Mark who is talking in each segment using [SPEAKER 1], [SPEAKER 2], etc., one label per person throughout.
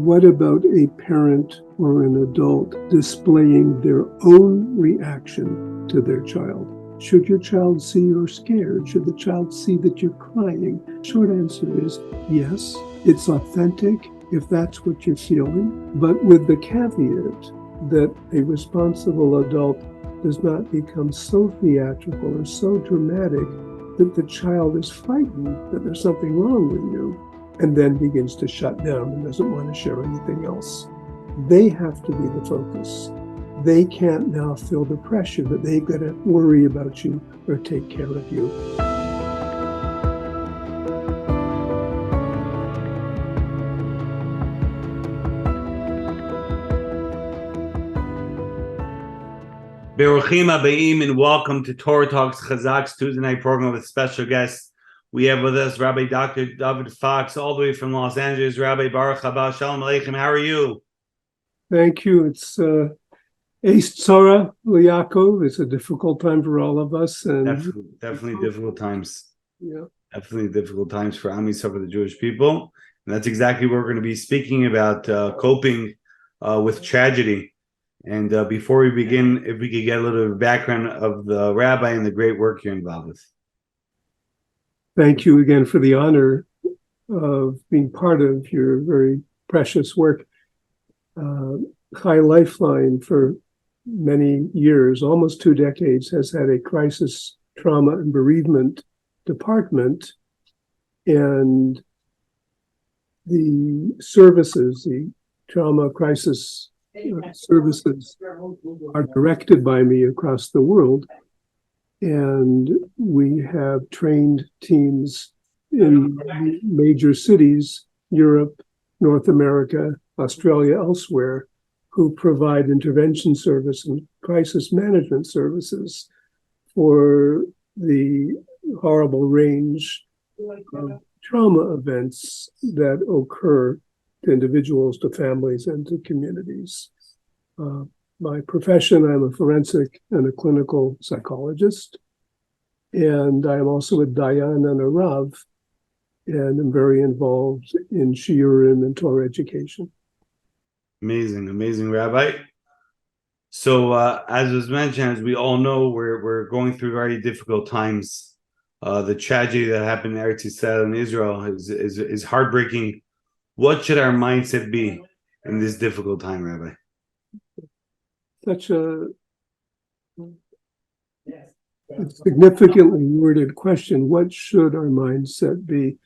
[SPEAKER 1] What about a parent or an adult displaying their own reaction to their child? Should your child see you're scared? Should the child see that you're crying? Short answer is yes, it's authentic if that's what you're feeling, but with the caveat that a responsible adult does not become so theatrical or so dramatic that the child is frightened that there's something wrong with you and then begins to shut down and doesn't want to share anything else. They have to be the focus. They can't now feel the pressure that they've got to worry about you or take care of you.
[SPEAKER 2] Beruchim Abayim, and welcome to Torah Talks Chazaq's Tuesday night program with special guests. We have with us Rabbi Dr. Dovid Fox, all the way from Los Angeles. Rabbi Baruch Haba, Shalom Aleichem. How are you?
[SPEAKER 1] Thank you. It's Eis Torah L'Yaakov. It's a difficult time for all of us, and
[SPEAKER 2] definitely difficult times.
[SPEAKER 1] Yeah,
[SPEAKER 2] definitely difficult times for Am Yisrael, for the Jewish people, and that's exactly what we're going to be speaking about: coping with tragedy. And before we begin, if we could get a little background of the rabbi and the great work you're involved with.
[SPEAKER 1] Thank you again for the honor of being part of your very precious work. High Lifeline for many years, almost 2 decades, has had a crisis, trauma, and bereavement department, and the services, the trauma crisis services, are directed by me across the world. And we have trained teams in major cities, Europe, North America, Australia, elsewhere, who provide intervention service and crisis management services for the horrible range of trauma events that occur to individuals, to families, and to communities. My profession, I'm a forensic and a clinical psychologist, and I'm also a Dayan and a Rav, and I'm very involved in Shiurim and Torah education.
[SPEAKER 2] Amazing, Rabbi. So, as was mentioned, as we all know, we're going through very difficult times. The tragedy that happened in Eretz Yisrael and Israel is heartbreaking. What should our mindset be in this difficult time, Rabbi?
[SPEAKER 1] Such a significantly worded question. What should our mindset be?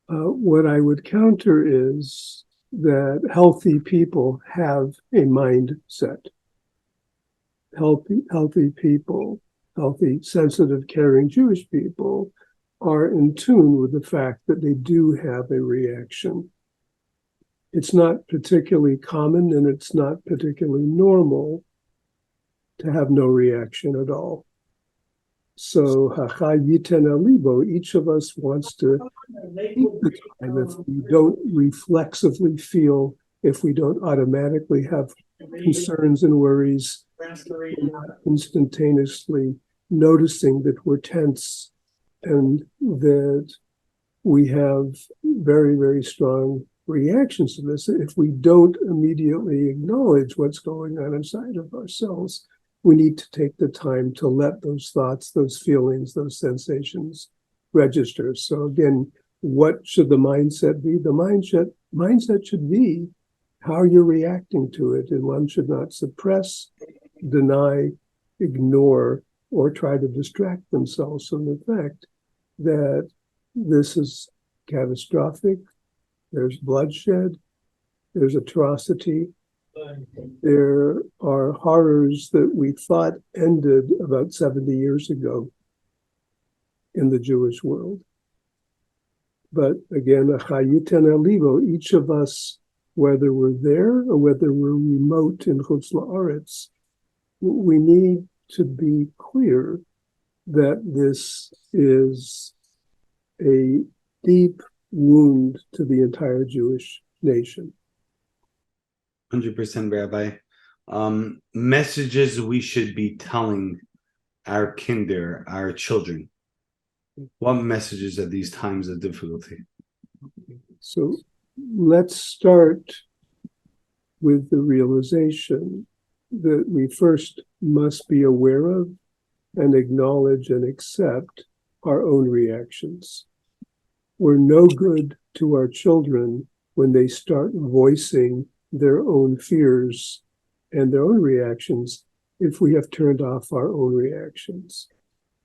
[SPEAKER 1] What I would counter is that healthy people have a mindset. Healthy people, healthy, sensitive, caring Jewish people are in tune with the fact that they do have a reaction. It's not particularly common and it's not particularly normal to have no reaction at all. So, each of us wants to take the time. If we don't reflexively feel, if we don't automatically have concerns and worries, we're not instantaneously noticing that we're tense and that we have very, very strong reactions to this. If we don't immediately acknowledge what's going on inside of ourselves, we need to take the time to let those thoughts, those feelings, those sensations register. So again, what should the mindset be? The mindset should be how you're reacting to it, and one should not suppress, deny, ignore, or try to distract themselves from the fact that this is catastrophic. There's bloodshed, there's atrocity, there are horrors that we thought ended about 70 years ago in the Jewish world. But again, each of us, whether we're there or whether we're remote in Chutz La'aretz, we need to be clear that this is a deep wound to the entire Jewish nation.
[SPEAKER 2] 100%, Rabbi. Messages we should be telling our kinder, our children. What messages at these times of difficulty?
[SPEAKER 1] So let's start with the realization that we first must be aware of and acknowledge and accept our own reactions. We're no good to our children when they start voicing their own fears and their own reactions if we have turned off our own reactions.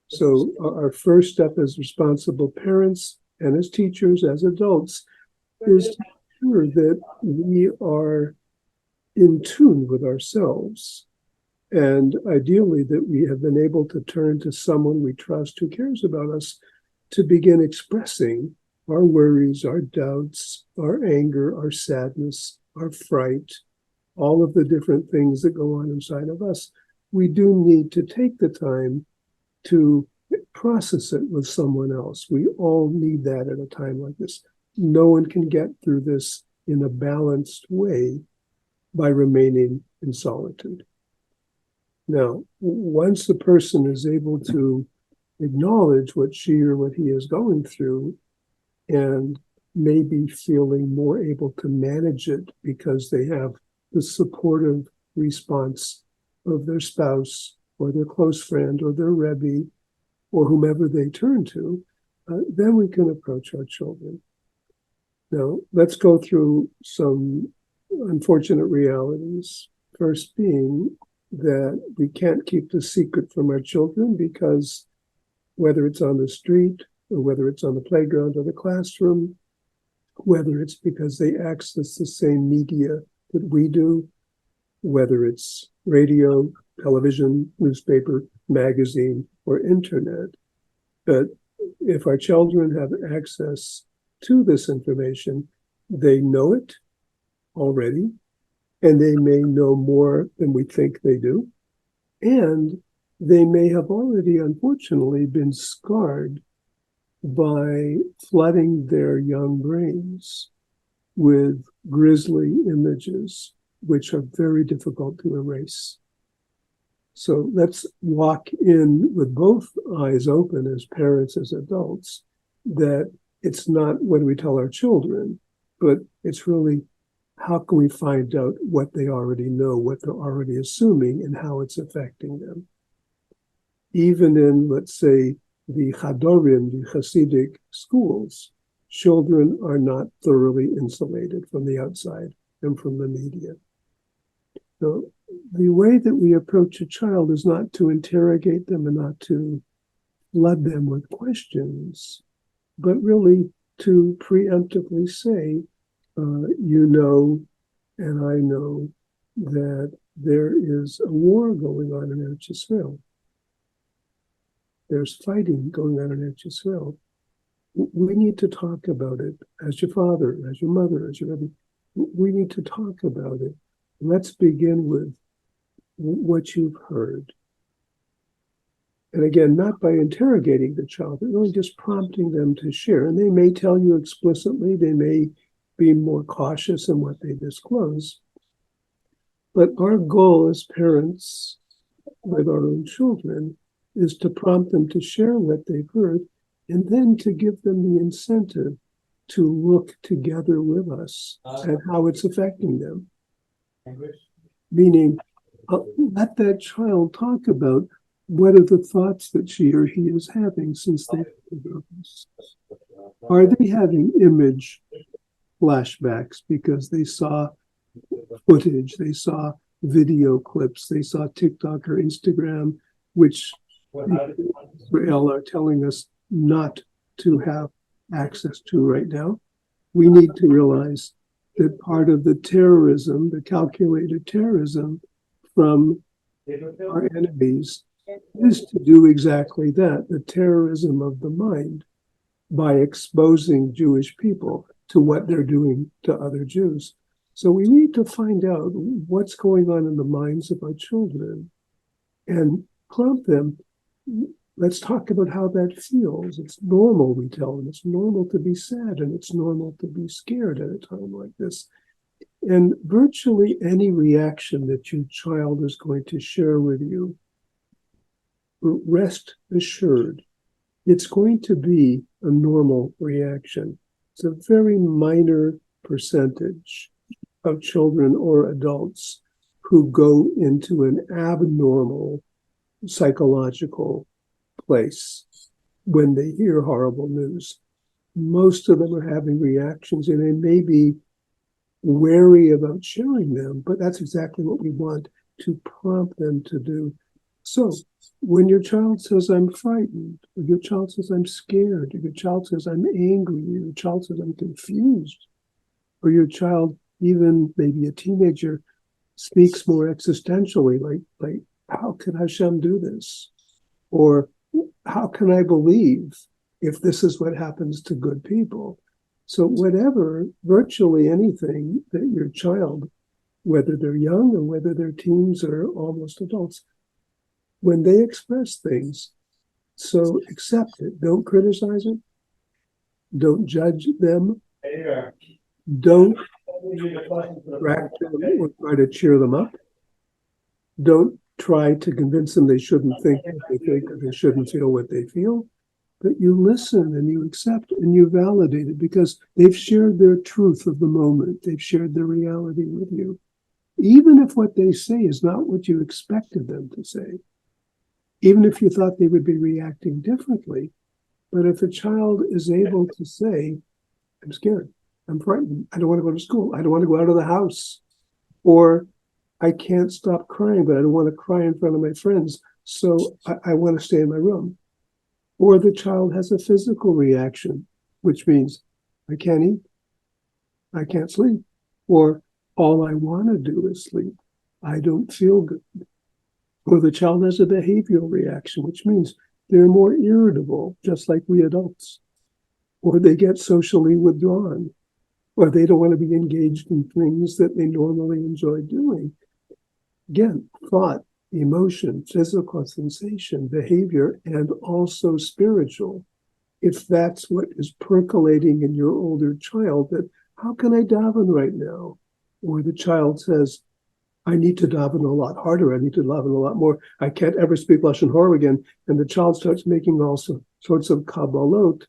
[SPEAKER 1] So our first step as responsible parents and as teachers, as adults, is to ensure that we are in tune with ourselves. And ideally that we have been able to turn to someone we trust who cares about us to begin expressing our worries, our doubts, our anger, our sadness, our fright, all of the different things that go on inside of us. We do need to take the time to process it with someone else. We all need that at a time like this. No one can get through this in a balanced way by remaining in solitude. Now, once the person is able to acknowledge what she or what he is going through and maybe feeling more able to manage it because they have the supportive response of their spouse or their close friend or their Rabbi or whomever they turn to, then we can approach our children. Now, let's go through some unfortunate realities. First being that we can't keep the secret from our children because whether it's on the street or whether it's on the playground or the classroom, whether it's because they access the same media that we do, whether it's radio, television, newspaper, magazine, or internet. But if our children have access to this information, they know it already, and they may know more than we think they do. And they may have already, unfortunately, been scarred by flooding their young brains with grisly images, which are very difficult to erase. So let's walk in with both eyes open as parents, as adults, that it's not what we tell our children, but it's really how can we find out what they already know, what they're already assuming, and how it's affecting them. Even in, let's say, the Chadorim, the Hasidic schools, children are not thoroughly insulated from the outside and from the media. So the way that we approach a child is not to interrogate them and not to flood them with questions, but really to preemptively say, you know, and I know that there is a war going on in Eretz Yisrael. There's fighting going on in Eretz Yisrael. We need to talk about it as your father, as your mother, as your Rabbi. We need to talk about it. Let's begin with what you've heard. And again, not by interrogating the child, but really just prompting them to share. And they may tell you explicitly, they may be more cautious in what they disclose. But our goal as parents with our own children is to prompt them to share what they've heard and then to give them the incentive to look together with us at how it's affecting them. Meaning, let that child talk about what are the thoughts that she or he is having since they've heard about this. Are they having image flashbacks because they saw footage, they saw video clips, they saw TikTok or Instagram, which Israel are telling us not to have access to right now? We need to realize that part of the terrorism, the calculated terrorism from our enemies is to do exactly that, the terrorism of the mind, by exposing Jewish people to what they're doing to other Jews. So we need to find out what's going on in the minds of our children and prompt them. Let's talk about how that feels. It's normal, we tell them. It's normal to be sad and it's normal to be scared at a time like this. And virtually any reaction that your child is going to share with you, rest assured, it's going to be a normal reaction. It's a very minor percentage of children or adults who go into an abnormal psychological place when they hear horrible news. Most of them are having reactions, and they may be wary about sharing them, but that's exactly what we want to prompt them to do. So when your child says, I'm frightened, or your child says, I'm scared, or your child says, I'm angry, or your child says, I'm confused, or your child, even maybe a teenager, speaks more existentially, like how can Hashem do this? Or how can I believe if this is what happens to good people? So whatever, virtually anything that your child, whether they're young or whether they're teens or almost adults, when they express things, so accept it. Don't criticize it. Don't judge them. Don't distract them or try to cheer them up. Don't try to convince them they shouldn't think what they think or they shouldn't feel what they feel. But you listen and you accept and you validate it because they've shared their truth of the moment. They've shared their reality with you. Even if what they say is not what you expected them to say, even if you thought they would be reacting differently. But if a child is able to say, I'm scared, I'm frightened, I don't want to go to school, I don't want to go out of the house, or I can't stop crying, but I don't want to cry in front of my friends, so I want to stay in my room. Or the child has a physical reaction, which means I can't eat, I can't sleep, or all I want to do is sleep, I don't feel good. Or the child has a behavioral reaction, which means they're more irritable, just like we adults. Or they get socially withdrawn, or they don't want to be engaged in things that they normally enjoy doing. Again, thought, emotion, physical sensation, behavior, and also spiritual. If that's what is percolating in your older child, that how can I daven right now? Or the child says, I need to daven a lot harder. I need to daven a lot more. I can't ever speak Lashon Hara again. And the child starts making all sorts of kabbalot,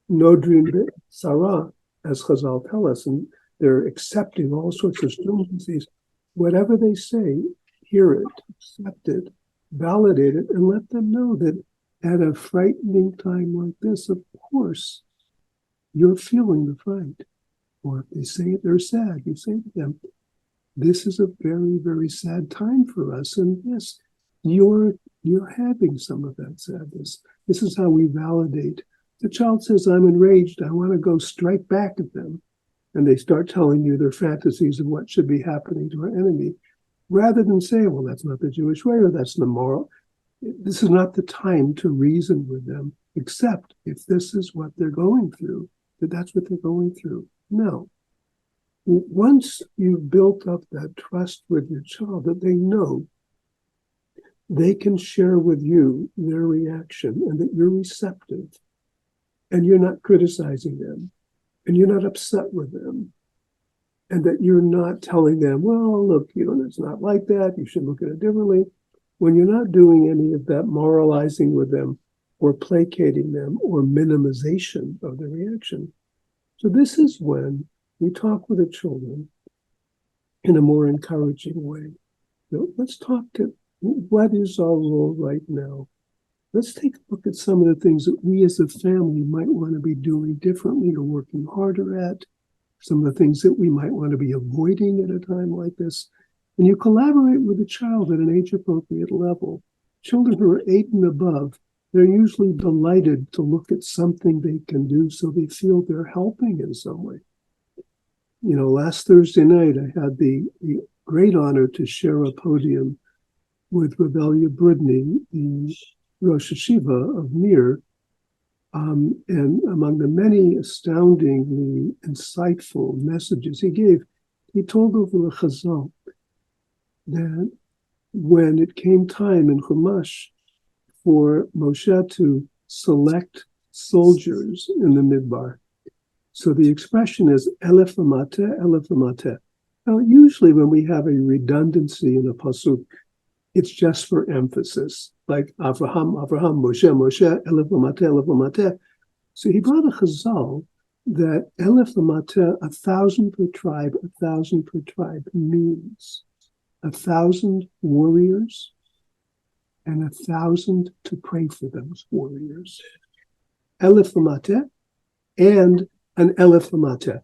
[SPEAKER 1] no dream sarah, as Chazal tell us, and they're accepting all sorts of stringencies. Whatever they say, hear it, accept it, validate it, and let them know that at a frightening time like this, of course, you're feeling the fright. Or if they say they're sad, you say to them, this is a very, very sad time for us. And yes, you're having some of that sadness. This is how we validate. The child says, I'm enraged. I want to go strike back at them. And they start telling you their fantasies of what should be happening to our enemy. Rather than say, well, that's not the Jewish way, or that's the moral. This is not the time to reason with them, except if this is what they're going through, that that's what they're going through. No. Once you've built up that trust with your child, that they know they can share with you their reaction and that you're receptive and you're not criticizing them and you're not upset with them and that you're not telling them, well, look, it's not like that. You should look at it differently. When you're not doing any of that moralizing with them or placating them or minimization of the reaction. So this is when we talk with the children in a more encouraging way. Let's talk to what is our role right now. Let's take a look at some of the things that we as a family might want to be doing differently or working harder at, some of the things that we might want to be avoiding at a time like this. And you collaborate with the child at an age-appropriate level. Children who are 8 and above, they're usually delighted to look at something they can do so they feel they're helping in some way. Last Thursday night, I had the great honor to share a podium with Rabbi Bridney, the Rosh Hashiva of Mir. And among the many astoundingly insightful messages he gave, he told over a Chazaq that when it came time in Chumash for Moshe to select soldiers in the Midbar, so the expression is elef v'mateh, elef v'mateh. Now, usually when we have a redundancy in a pasuk, it's just for emphasis, like Avraham, Moshe, elef v'mateh, elef v'mateh. So he brought a chazal that Elef Lamata, 1,000 per tribe, 1,000 per tribe, means 1,000 warriors and 1,000 to pray for those warriors. Elef Lamata and an Elef Lamata.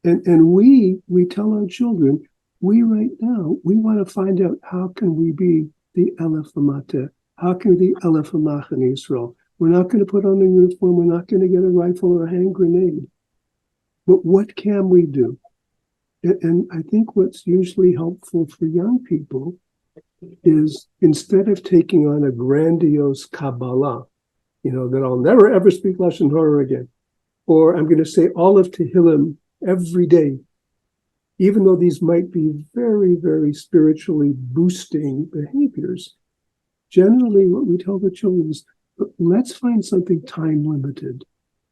[SPEAKER 1] And we tell our children, we right now, we want to find out how can we be the Elef Lamata? How can we be Elef Lamach in Israel? We're not going to put on a uniform. We're not going to get a rifle or a hand grenade. But what can we do? And I think what's usually helpful for young people is instead of taking on a grandiose Kabbalah, that I'll never ever speak Lashon Hara again, or I'm going to say all of Tehillim every day, even though these might be very, very spiritually boosting behaviors, generally what we tell the children is, let's find something time limited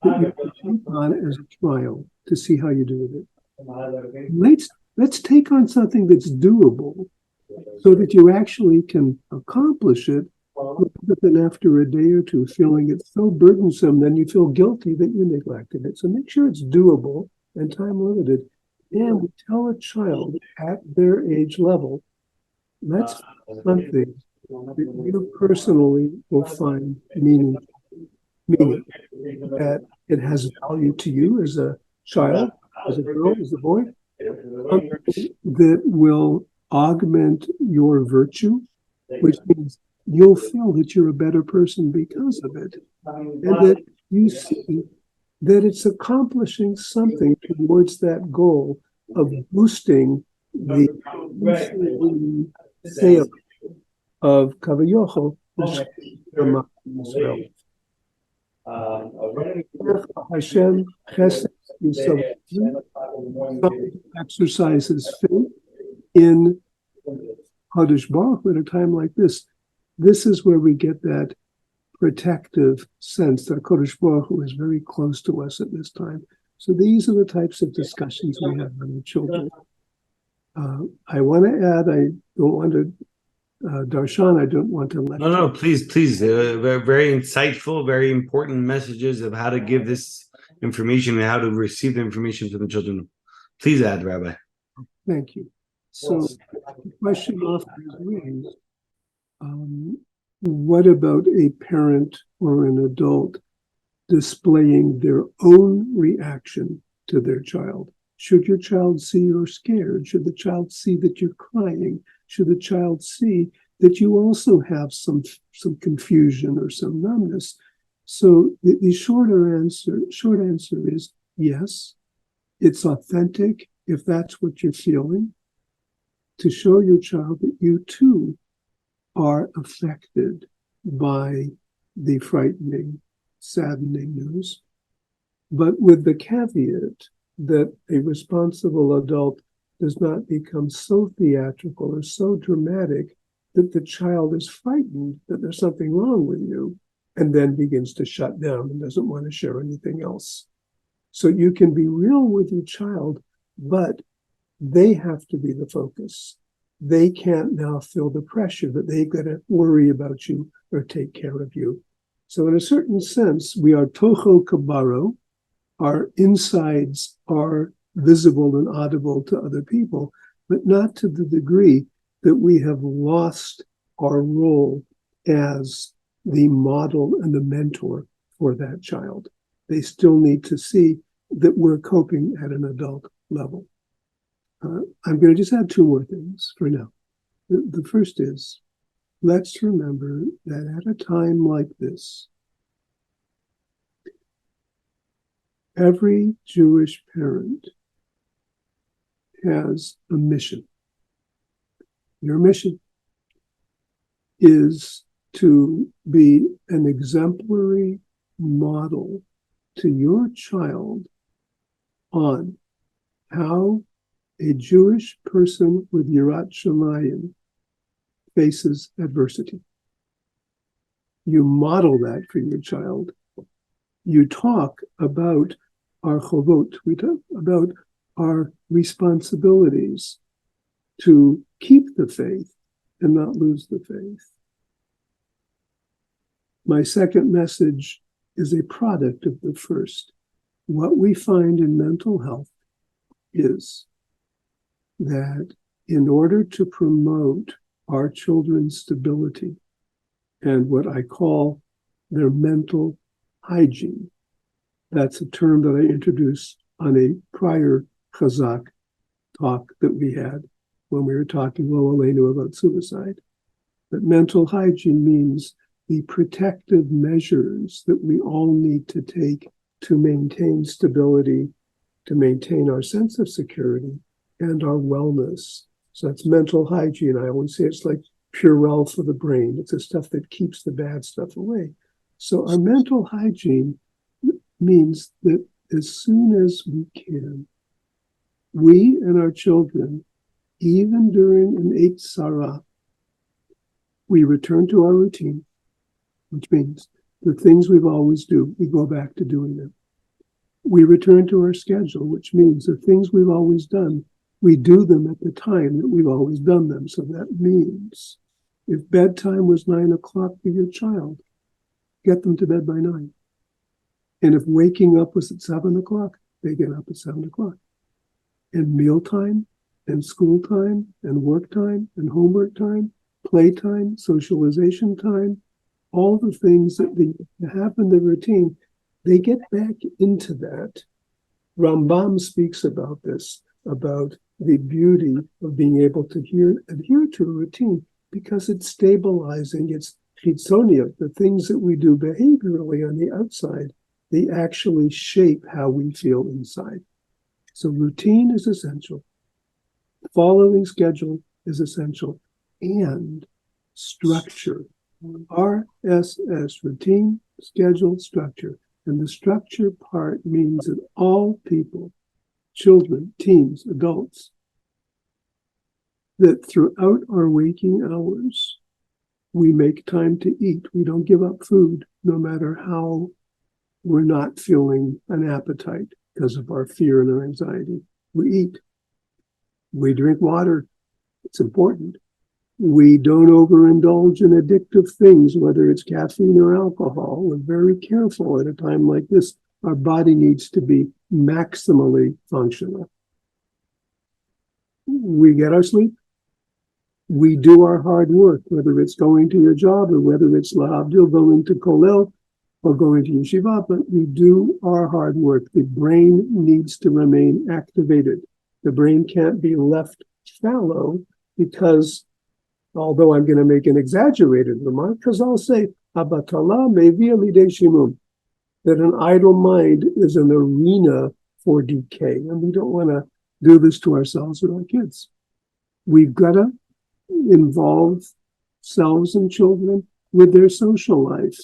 [SPEAKER 1] that you can take on as a trial to see how you do with it. Let's take on something that's doable so that you actually can accomplish it, rather than after a day or two feeling it's so burdensome, then you feel guilty that you neglected it. So make sure it's doable and time limited. And we tell a child at their age level, let's find something that you personally will find meaning, that it has value to you as a child, as a girl, as a boy, that will augment your virtue, which means you'll feel that you're a better person because of it, and that you see that it's accomplishing something towards that goal of boosting the sale of Kavayocho, Israel. Hashem exercises faith in Kadosh Baruch Hu at a time like this. This is where we get that protective sense that Kadosh Baruch Hu is very close to us at this time. So these are the types of discussions we have with the children. I want to add, I don't want to, Darshan, I don't want to lecture.
[SPEAKER 2] No, please. Very, very insightful, very important messages of how to give this information and how to receive the information from the children. Please add, Rabbi.
[SPEAKER 1] Thank you. So the question often is raised, what about a parent or an adult displaying their own reaction to their child? Should your child see you're scared? Should the child see that you're crying? Should the child see that you also have some confusion or some numbness? So the short answer is yes, it's authentic if that's what you're feeling, to show your child that you too are affected by the frightening, saddening news, but with the caveat that a responsible adult does not become so theatrical or so dramatic that the child is frightened that there's something wrong with you and then begins to shut down and doesn't want to share anything else. So you can be real with your child, but they have to be the focus. They can't now feel the pressure that they've got to worry about you or take care of you. So in a certain sense, we are toho kabaro. Our insides are visible and audible to other people, but not to the degree that we have lost our role as the model and the mentor for that child. They still need to see that we're coping at an adult level. I'm going to just add two more things for now. The first is, let's remember that at a time like this, every Jewish parent has a mission. Your mission is to be an exemplary model to your child on how a Jewish person with Yirat Shamayim faces adversity. You model that for your child. You talk about our chovot, we talk about our responsibilities to keep the faith and not lose the faith. My second message is a product of the first. what we find in mental health is that in order to promote our children's stability and what I call their mental hygiene, that's a term that I introduced on a prior Chazaq talk that we had when we were talking Lo Aleinu about suicide. But mental hygiene means the protective measures that we all need to take to maintain stability, to maintain our sense of security and our wellness. So that's mental hygiene. I always say it's like Purell for the brain. It's the stuff that keeps the bad stuff away. So our mental hygiene means that as soon as we can, we and our children, even during an Eight Sarah, we return to our routine, which means the things we've always do, we go back to doing them. We return to our schedule, which means the things we've always done, we do them at the time that we've always done them. So that means if bedtime was 9 o'clock for your child, get them to bed by 9. And if waking up was at 7 o'clock, they get up at 7 o'clock. And mealtime, and school time, and work time, and homework time, playtime, socialization time, all the things that they have in the routine, they get back into that. Rambam speaks about this, about the beauty of being able to adhere to a routine because it's stabilizing, it's chitzonia, the things that we do behaviorally on the outside, they actually shape how we feel inside. So routine is essential. Following schedule is essential. And structure. RSS, routine, schedule, structure. And the structure part means that all people, children, teens, adults, that throughout our waking hours, we make time to eat. We don't give up food, no matter how we're not feeling an appetite because of our fear and our anxiety. We eat. We drink water. It's important. We don't overindulge in addictive things, whether it's caffeine or alcohol. We're very careful at a time like this. Our body needs to be maximally functional. We get our sleep. We do our hard work, whether it's going to your job or whether it's lahavdil, going to kollel or going to yeshiva, but we do our hard work. The brain needs to remain activated. The brain can't be left shallow because, although I'm going to make an exaggerated remark, because I'll say, Abatala mevia lidei shimum, that an idle mind is an arena for decay. And we don't want to do this to ourselves or our kids. We've got to involve selves and children with their social life.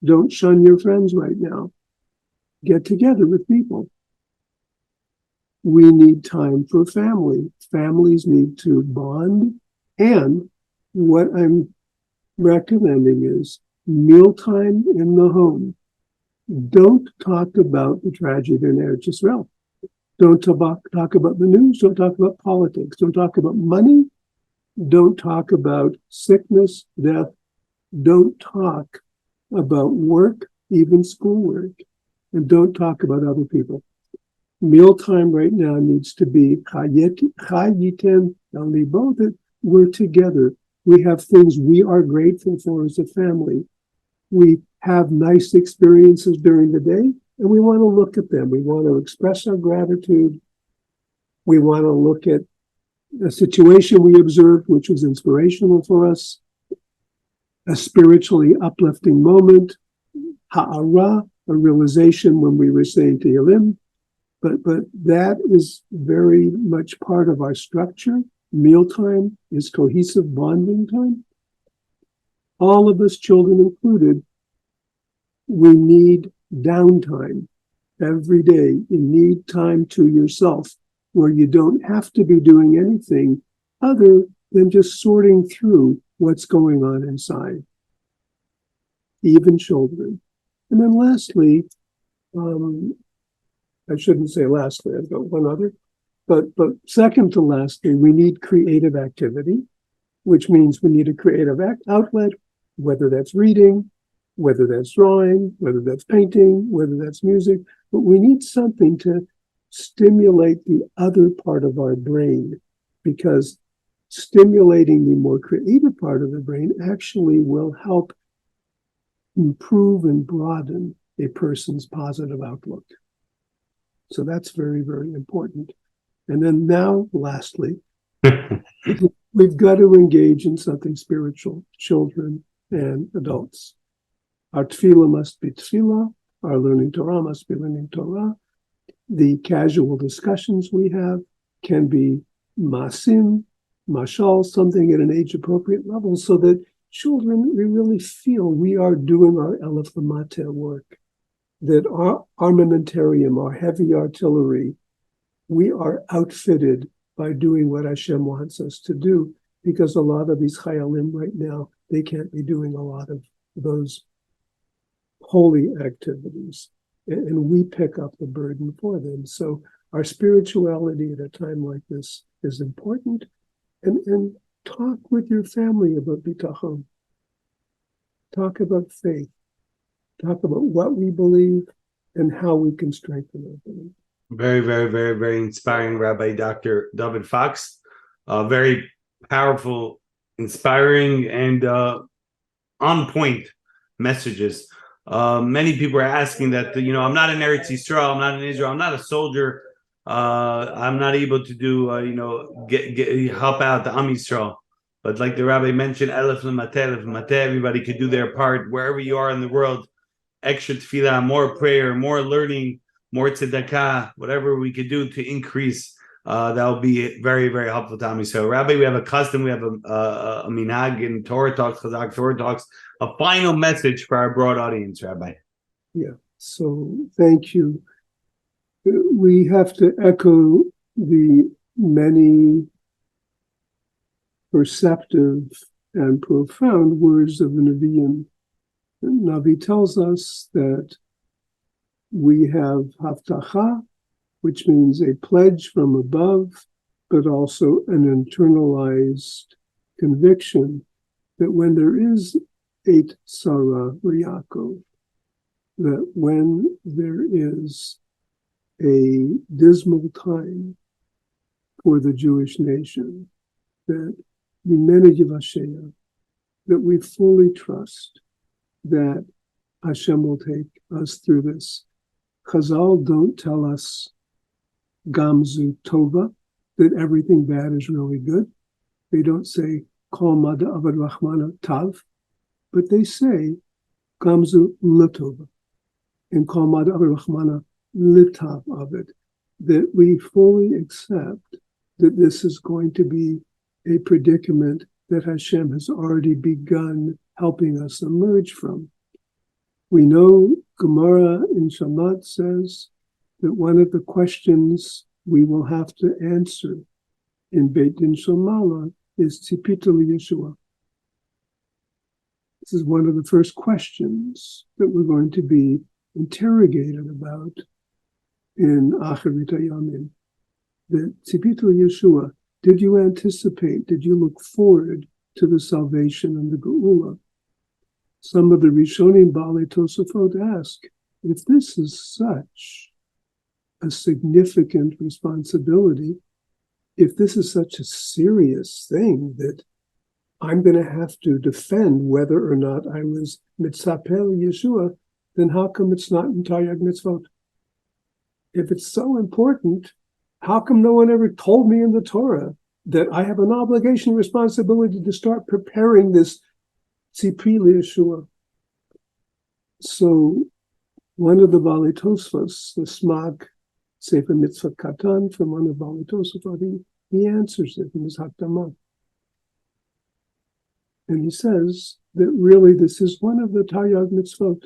[SPEAKER 1] Don't shun your friends right now. Get together with people. We need time for family. Families need to bond. And what I'm recommending is mealtime in the home. Don't talk about the tragedy in Eretz Yisrael. Don't talk about the news. Don't talk about politics. Don't talk about money. Don't talk about sickness, death. Don't talk about work, even schoolwork. And don't talk about other people. Mealtime right now needs to be chayitem al-libo, that we're together. We have things we are grateful for as a family. We have nice experiences during the day, and we want to look at them. We want to express our gratitude. We want to look at a situation we observed, which was inspirational for us, a spiritually uplifting moment, ha'ara, a realization when we were saying Tehillim. But that is very much part of our structure. Mealtime is cohesive bonding time. All of us, children included, we need downtime every day. You need time to yourself where you don't have to be doing anything other than just sorting through what's going on inside, even children. And then lastly, I shouldn't say lastly, I've got one other, but second to lastly, we need creative activity, which means we need a creative outlet, whether that's reading, whether that's drawing, whether that's painting, whether that's music, but we need something to stimulate the other part of our brain, because stimulating the more creative part of the brain actually will help improve and broaden a person's positive outlook. So that's very, very important. And then now, lastly, we've got to engage in something spiritual, children and adults. Our tefillah must be tefillah. Our learning Torah must be learning Torah. The casual discussions we have can be masim, mashal, something at an age-appropriate level, so that children, we really feel we are doing our Elef Lamata work, that our armamentarium, our heavy artillery, we are outfitted by doing what Hashem wants us to do, because a lot of these chayalim right now, they can't be doing a lot of those holy activities, and we pick up the burden for them. So our spirituality at a time like this is important, and talk with your family about bitachon. Talk about faith. Talk about what we believe and how we can strengthen our belief.
[SPEAKER 2] Very, very, very, very inspiring, Rabbi Dr. Dovid Fox. Very powerful, inspiring, and on point messages. Many people are asking that, I'm not in Eretz Yisrael, I'm not in Israel, I'm not a soldier. I'm not able to do, help out the Am Yisrael. But like the Rabbi mentioned, Elef L'mateh, everybody could do their part wherever you are in the world. Extra tefillah, more prayer, more learning, more tzedakah, whatever we could do to increase, that will be very, very helpful to Am Yisrael. Rabbi, we have a custom, we have a minhag in Torah Talks, Chazaq Torah Talks. A final message for our broad audience, Rabbi.
[SPEAKER 1] Yeah, so thank you. We have to echo the many perceptive and profound words of the Nevi'im. Navi tells us that we have haftacha, which means a pledge from above, but also an internalized conviction that when there is Eit Sarah Yaakov, that when there is a dismal time for the Jewish nation, that that we fully trust that Hashem will take us through this. Chazal don't tell us Gamzu Tova, that everything bad is really good. They don't say Kol Mada Avad Rachmana Tav, but they say Gamzu Latova and Kol Mada Avad Rachmana Litav Avid, that we fully accept that this is going to be a predicament that Hashem has already begun helping us emerge from. We know Gemara in Shabbat says that one of the questions we will have to answer in Beit Din Shomala is Tzipita Yeshua. This is one of the first questions that we're going to be interrogated about in Acharit Hayamim. The Tzipita Yeshua, did you anticipate, did you look forward to the salvation and the Geula? Some of the Rishonim Baalei Tosafot ask, if this is such a significant responsibility, if this is such a serious thing that I'm going to have to defend whether or not I was mitzapel Yeshua, then how come it's not in Taryag Mitzvot? If it's so important, how come no one ever told me in the Torah that I have an obligation, responsibility to start preparing this Tzipi Yeshua? So one of the Baalei Tosfos, the Smag Sefer Mitzvah Katan from one of Baalei Tosfos, he answers it in his Hakdamah. And he says that really this is one of the Taryag Mitzvot.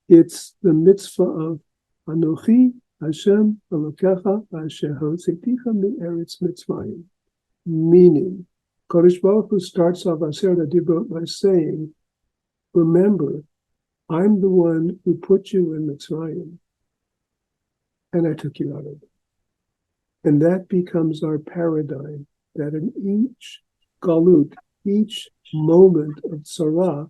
[SPEAKER 1] It's the mitzvah of Anochi Hashem Elokecha Asher Hotzeticha Me'eretz Mitzrayim. Meaning, Kodesh Baruch Hu starts off Aseret HaDibrot by saying, remember, I'm the one who put you in Mitzrayim, and I took you out of it. And that becomes our paradigm, that in each galut, each moment of tzara,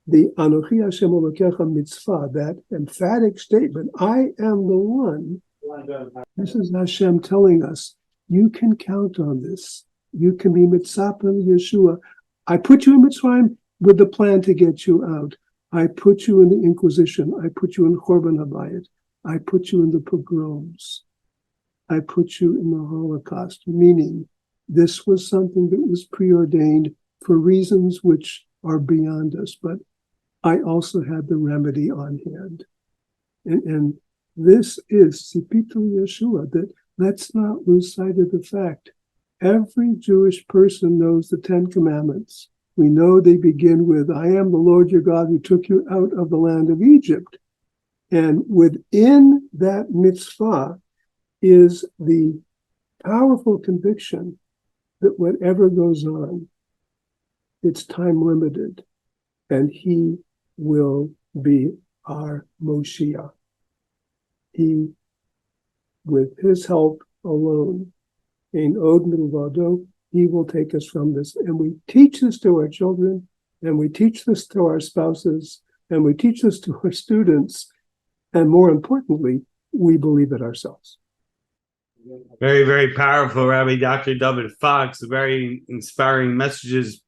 [SPEAKER 1] the Anochi Hashem Elokecha mitzvah, that emphatic statement, I am the one. This is Hashem telling us, you can count on this. You can be mitzapah Yeshua. I put you in Mitzrayim with the plan to get you out. I put you in the Inquisition. I put you in Chorban Habayit. I put you in the pogroms. I put you in the Holocaust, meaning this was something that was preordained for reasons which are beyond us, but I also had the remedy on hand. And this is Sipitu Yeshua, that let's not lose sight of the fact. Every Jewish person knows the Ten Commandments. We know they begin with, I am the Lord your God who took you out of the land of Egypt. And within that mitzvah is the powerful conviction that whatever goes on, it's time limited, and he will be our Moshiach. He, with his help alone, in Od Milvado, he will take us from this. And we teach this to our children, and we teach this to our spouses, and we teach this to our students, and more importantly, we believe it ourselves.
[SPEAKER 2] Very, very powerful, Rabbi Dr. Dovid Fox. Very inspiring messages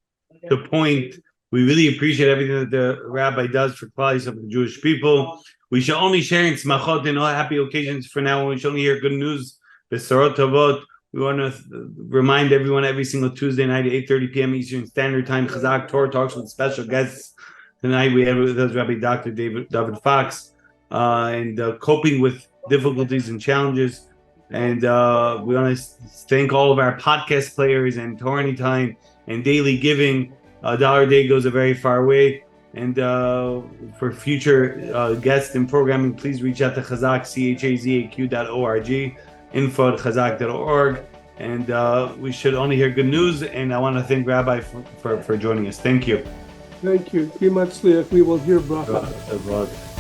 [SPEAKER 2] to point. We really appreciate everything that the Rabbi does for Klal Yisrael, the Jewish people. We should only share in smachot and all happy occasions for now. We should only hear good news. Besarot Tovot. We want to remind everyone every single Tuesday night at 8:30 p.m. Eastern Standard Time, Chazaq Torah Talks with special guests. Tonight we have with us Rabbi Dr. Dovid Fox, and coping with difficulties and challenges. And we want to thank all of our podcast players and Torah Anytime and daily giving. $1 a day goes a very far way. And for future guests and programming, please reach out to Chazaq, chazaq.org, info@chazaq.org. And we should only hear good news. And I want to thank Rabbi for joining us. Thank you.
[SPEAKER 1] Thank you. We will hear bracha.